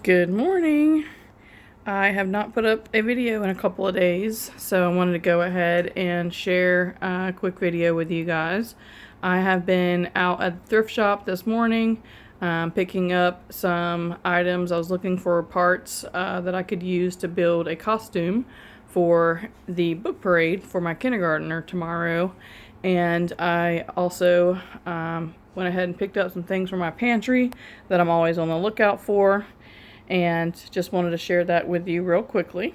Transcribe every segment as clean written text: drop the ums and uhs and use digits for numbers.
Good morning. I have not put up a video in a couple of days, so I wanted to go ahead and share a quick video with you guys. I have been out at the thrift shop this morning picking up some items. I was looking for parts that I could use to build a costume for the book parade for my kindergartner tomorrow. And I also went ahead and picked up some things for my pantry that I'm always on the lookout for, and just wanted to share that with you real quickly.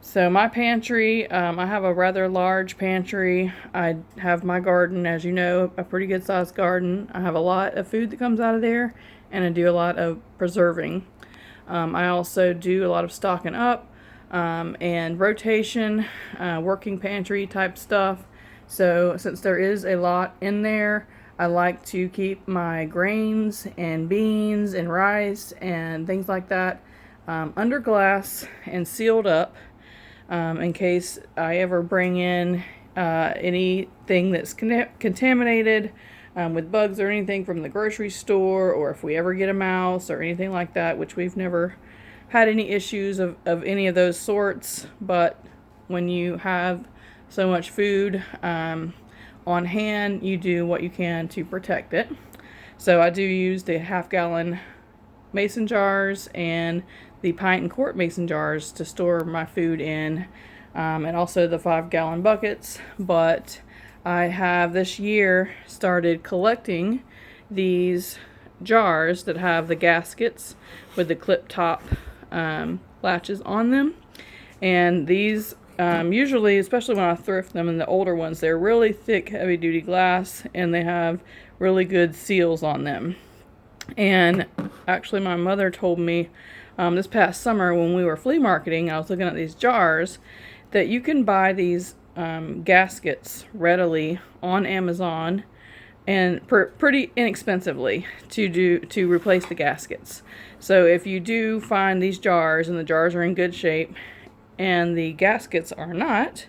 So my pantry, I have a rather large pantry. I have my garden, as you know, a pretty good sized garden. I have a lot of food that comes out of there, and I do a lot of preserving. I also do a lot of stocking up and rotation, working pantry type stuff. So since there is a lot in there, I like to keep my grains and beans and rice and things like that under glass and sealed up in case I ever bring in anything that's contaminated with bugs or anything from the grocery store, or if we ever get a mouse or anything like that, which we've never had any issues of any of those sorts. But when you have so much food on hand, you do what you can to protect it. So I do use the half-gallon mason jars and the pint and quart mason jars to store my food in, and also the 5-gallon buckets. But I have this year started collecting these jars that have the gaskets with the clip top latches on them. And these usually, especially when I thrift them, and the older ones, they're really thick, heavy duty glass, and they have really good seals on them. And actually my mother told me this past summer when we were flea marketing, I was looking at these jars, that you can buy these gaskets readily on Amazon, and pretty inexpensively to replace the gaskets. So if you do find these jars and the jars are in good shape and the gaskets are not,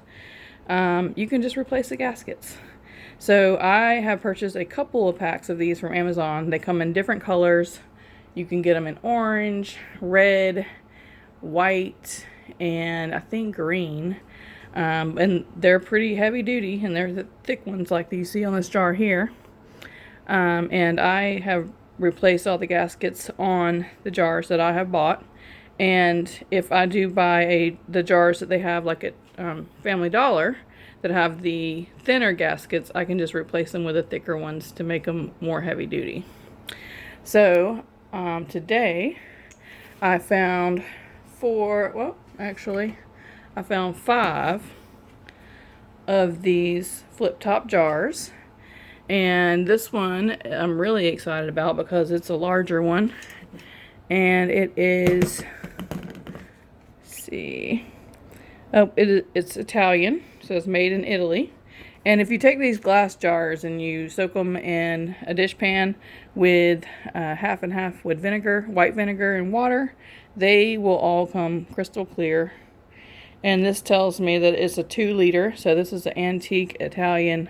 you can just replace the gaskets. So I have purchased a couple of packs of these from Amazon. They come in different colors. You can get them in orange, red, white, and I think green. And they're pretty heavy duty, and they're the thick ones like you see on this jar here. And I have replaced all the gaskets on the jars that I have bought. And if I do buy the jars that they have like at Family Dollar that have the thinner gaskets, I can just replace them with the thicker ones to make them more heavy duty. So today I found I found 5 of these flip top jars. And this one I'm really excited about because it's a larger one, and it is, it's Italian, so it's made in Italy. And if you take these glass jars and you soak them in a dish pan with half and half with vinegar, white vinegar and water, they will all come crystal clear. And this tells me that it's a 2-liter, so this is an antique Italian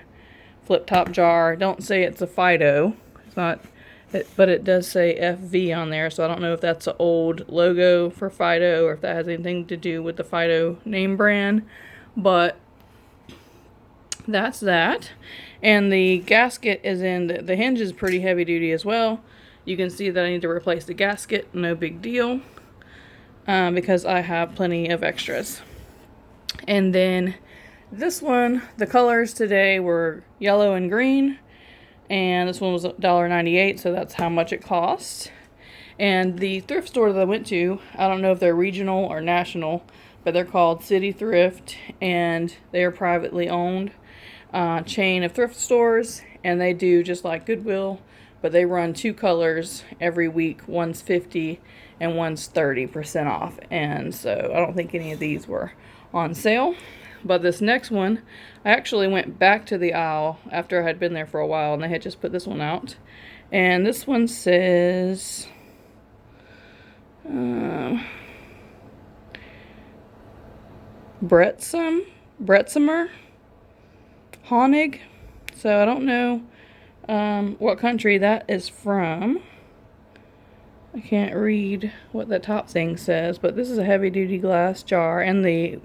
flip top jar. Don't say it's a Fido, it's not, but it does say FV on there, so I don't know if that's an old logo for Fido or if that has anything to do with the Fido name brand, but that's that. And the gasket is in, the hinge is pretty heavy duty as well. You can see that I need to replace the gasket, no big deal, because I have plenty of extras. And then this one, the colors today were yellow and green, and this one was $1.98, so that's how much it cost. And the thrift store that I went to, I don't know if they're regional or national, but they're called City Thrift, and they are privately owned chain of thrift stores, and they do just like Goodwill, but they run 2 colors every week. One's 50 and one's 30% off, and so I don't think any of these were on sale. But this next one, I actually went back to the aisle after I had been there for a while, and they had just put this one out. And this one says Bretzimer Honig. So I don't know what country that is from. I can't read what the top thing says, but this is a heavy duty glass jar, and the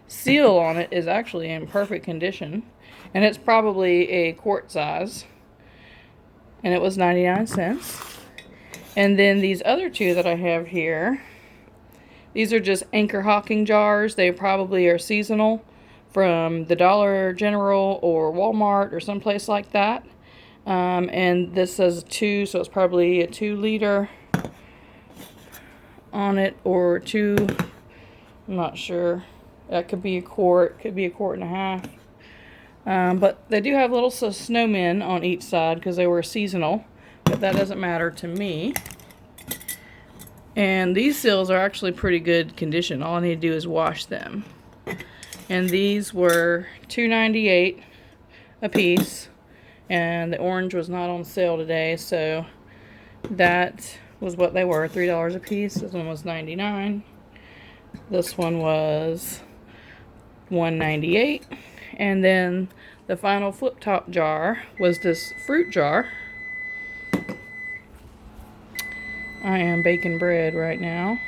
seal on it is actually in perfect condition, and it's probably a quart size, and it was 99 cents. And then these other two that I have here, these are just Anchor Hocking jars. They probably are seasonal from the Dollar General or Walmart or someplace like that. And this says 2, so it's probably a 2-liter on it, or 2, I'm not sure. That could be a quart, could be a quart and a half. But they do have little snowmen on each side because they were seasonal, but that doesn't matter to me. And these seals are actually pretty good condition. All I need to do is wash them. And these were $2.98 a piece, and the orange was not on sale today, so that was what they were, $3 a piece. This one was 99. This one was $1.98. And then the final flip top jar was this fruit jar. I am baking bread right now.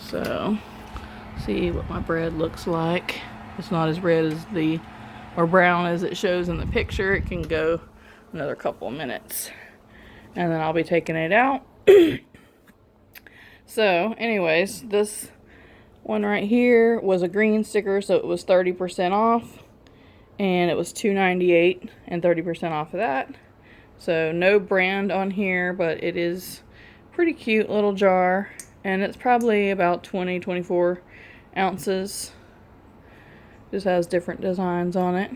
So, see what my bread looks like. It's not as red as or brown as it shows in the picture. It can go another couple of minutes. And then I'll be taking it out. So, anyways, this one right here was a green sticker, so it was 30% off. And it was $2.98 and 30% off of that. So, no brand on here, but it is pretty cute little jar. And it's probably about 24 ounces. Just has different designs on it.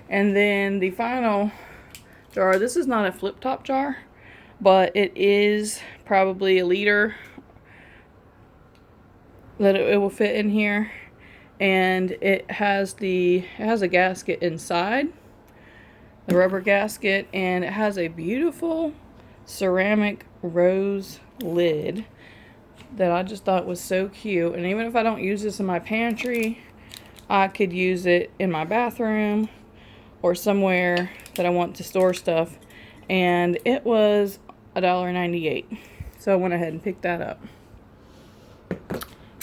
And then the final jar, this is not a flip top jar, but it is probably a liter that it will fit in here. And it has a gasket inside, the rubber gasket, and it has a beautiful ceramic rose lid that I just thought was so cute. And even if I don't use this in my pantry, I could use it in my bathroom or somewhere that I want to store stuff. And it was $1.98, so I went ahead and picked that up.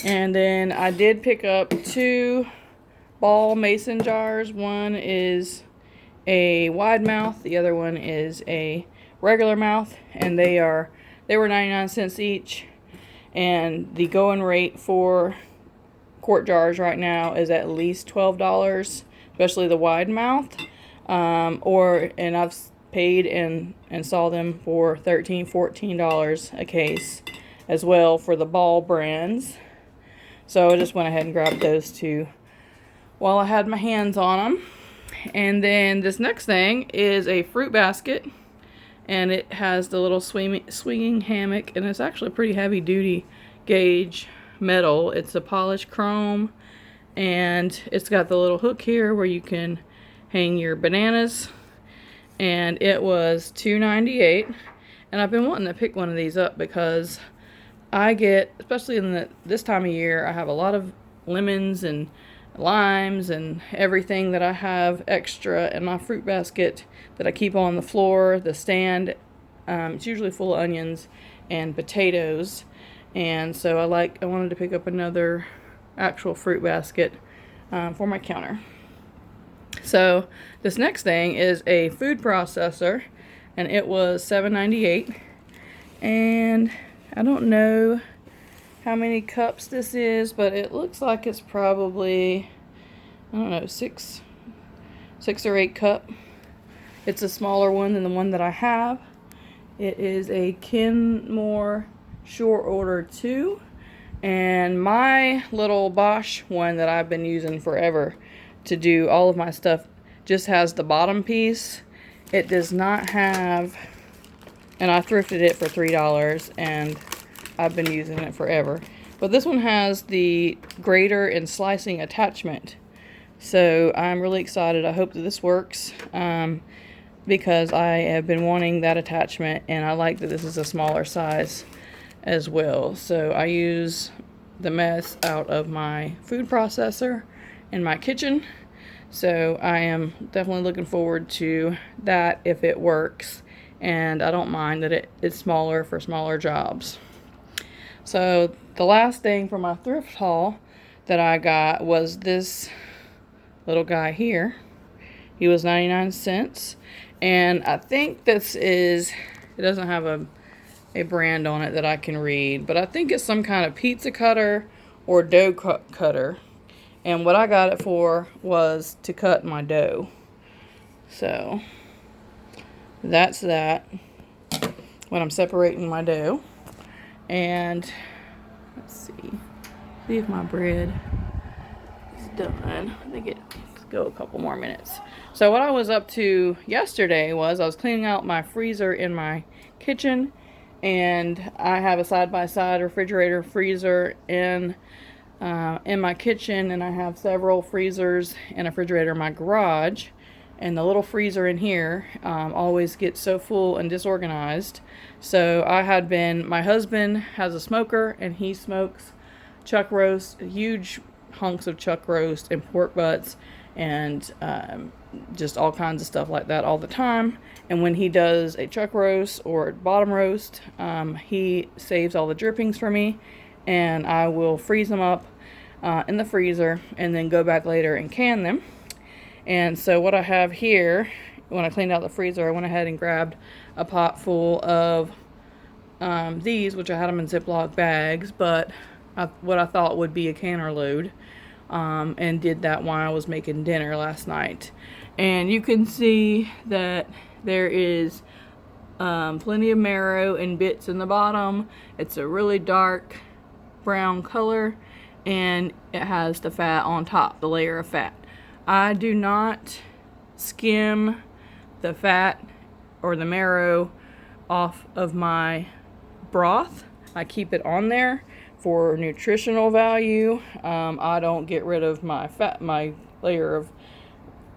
And then I did pick up 2 ball mason jars. One is a wide mouth, the other one is a regular mouth, and they were 99 cents each. And the going rate for quart jars right now is at least $12, especially the wide mouth. And I've paid and saw them for $13, $14 a case as well for the ball brands. So I just went ahead and grabbed those 2 while I had my hands on them. And then this next thing is a fruit basket, and it has the little swinging hammock, and it's actually pretty heavy duty gauge metal. It's a polished chrome, and it's got the little hook here where you can hang your bananas, and it was $2.98. And I've been wanting to pick one of these up because I get, especially in this time of year, I have a lot of lemons and limes and everything that I have extra in my fruit basket that I keep on the floor, the stand. It's usually full of onions and potatoes, and so I wanted to pick up another actual fruit basket for my counter. So this next thing is a food processor, and it was $7.98, and I don't know how many cups this is, but it looks like it's probably, I don't know, 6 or 8 cup. It's a smaller one than the one that I have. It is a Kenmore Short Order 2, and my little Bosch one that I've been using forever to do all of my stuff just has the bottom piece. It does not have, and I thrifted it for $3, and I've been using it forever. But this one has the grater and slicing attachment. So I'm really excited. I hope that this works because I have been wanting that attachment, and I like that this is a smaller size as well. So I use the mess out of my food processor in my kitchen So I am definitely looking forward to that if it works. And I don't mind that it's smaller for smaller jobs. So the last thing from my thrift haul that I got was this little guy here. He was 99 cents. And I think this is, it doesn't have a brand on it that I can read, but I think it's some kind of pizza cutter or dough cutter. And what I got it for was to cut my dough. So that's that when I'm separating my dough. And let's see if my bread is done. I think let's go a couple more minutes. So what I was up to yesterday was I was cleaning out my freezer in my kitchen, and I have a side-by-side refrigerator freezer in my kitchen, and I have several freezers and a refrigerator in my garage. And the little freezer in here always gets so full and disorganized. So my husband has a smoker, and he smokes chuck roast, huge hunks of chuck roast and pork butts, and just all kinds of stuff like that all the time. And when he does a chuck roast or bottom roast, he saves all the drippings for me, and I will freeze them up in the freezer and then go back later and can them. And so what I have here, when I cleaned out the freezer, I went ahead and grabbed a pot full of these, which I had them in Ziploc bags, but what I thought would be a canner load, and did that while I was making dinner last night. And you can see that there is plenty of marrow and bits in the bottom. It's a really dark brown color, and it has the fat on top, the layer of fat. I do not skim the fat or the marrow off of my broth. I keep it on there for nutritional value. I don't get rid of my layer of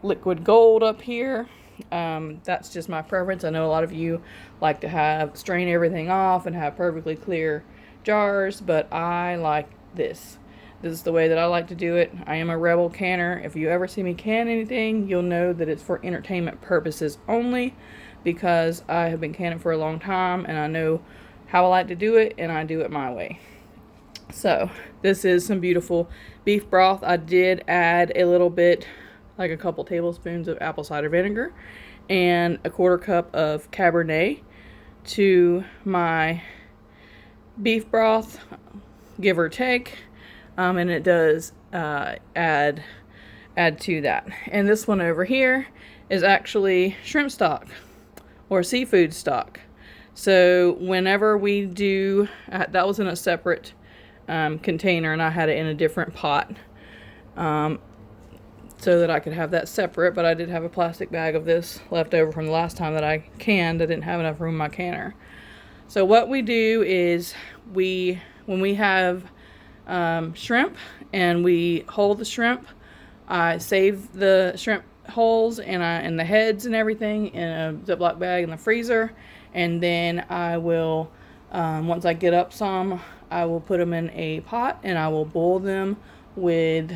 liquid gold up here. That's just my preference. I know a lot of you like to strain everything off and have perfectly clear jars, but I like this. This is the way that I like to do it. I am a rebel canner. If you ever see me can anything, you'll know that it's for entertainment purposes only, because I have been canning for a long time and I know how I like to do it, and I do it my way. So this is some beautiful beef broth. I did add a little bit, like a couple tablespoons of apple cider vinegar and a 1/4 cup of Cabernet to my beef broth, give or take. And it does add to that. And this one over here is actually shrimp stock or seafood stock. So whenever we do, that was in a separate container, and I had it in a different pot so that I could have that separate, but I did have a plastic bag of this left over from the last time that I canned. I didn't have enough room in my canner. So what we do is when we have shrimp and we hold the shrimp, I save the shrimp holes and the heads and everything in a Ziploc bag in the freezer, and then I will, once I get up some, I will put them in a pot and I will boil them with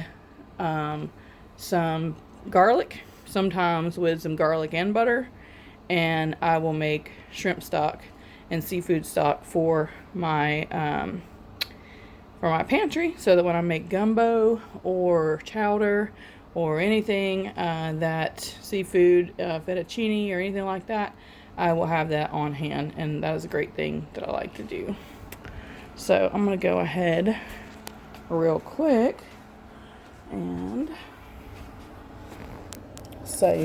some garlic, sometimes with some garlic and butter, and I will make shrimp stock and seafood stock for my pantry, so that when I make gumbo or chowder or anything that seafood, fettuccine or anything like that, I will have that on hand, and that is a great thing that I like to do. So I'm going to go ahead real quick and say